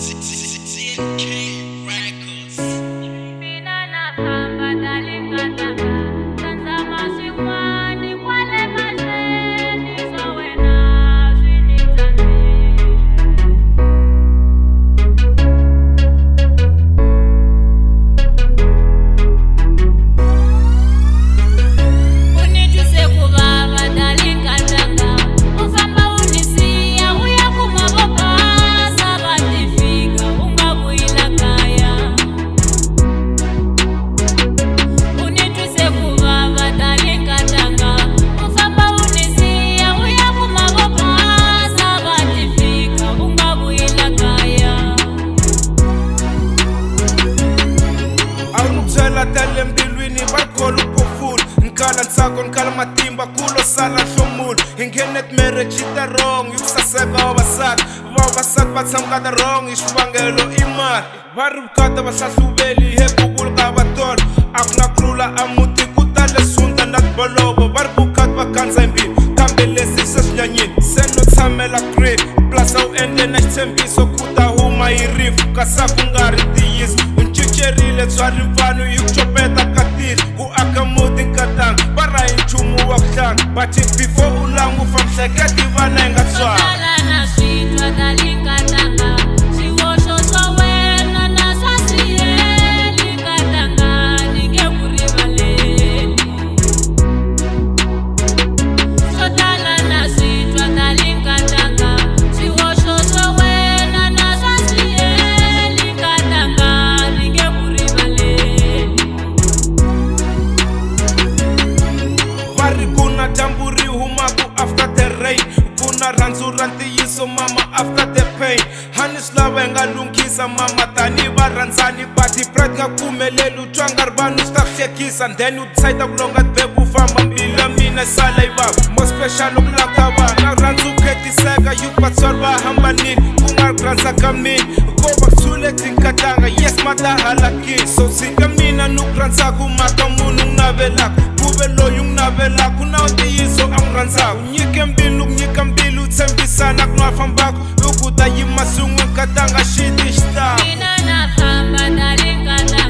TNK Records. Tale mbilwini bakhola ukufula nkala nsako nkala matimba kulo sala hlomula ingenet marriage ita wrong yukusaseka wabasati batsamukata wrong ishivangelo imali vari bukata vahlahluveli hebukulu ka vatolo akunakurula amuti ku tale sunda na tibolovo vari bukati va kandza yimbili kambe leswi se swinyanyini se no tshamela green plus a wu endle na xitshembiso ku ta huma yi rifu kasa ku nga ri ntiyiso uncincerile byari mfano yi ku copeta ka tilo ku aka muti nkatanga va rahi nchumu wa ku tlanga but before u langufa mihleketi vana yi nga tswanga Jamburi humaku after the rain kuna rhandzu ra ntiyiso mama after the pain hanis lava nga lunghisa mama tani varhandzani but pride nga kumeleli u twa nga ri vanhu swi ta ku hlekisa then u decide ku longa tibeku u famba mbilu ya mina sala yi vava more special loko laka vana rhandzu ku khetiseka youth vatswari va hambanini ku nga ri ku rhandza ka mina ko va ku tshuleti nkatanga yes matahalakini so tshika mina ni ku rhandzaku maka munhu ku navelaka kuve loyi u navelaku na ntiyiso a n'wi rhandzaku nyike mbilu ku nyika mbilu tshembisana ku nga fambaku loko u ta yima swin'we nkatanga xiti xitalo mina na famba na ringana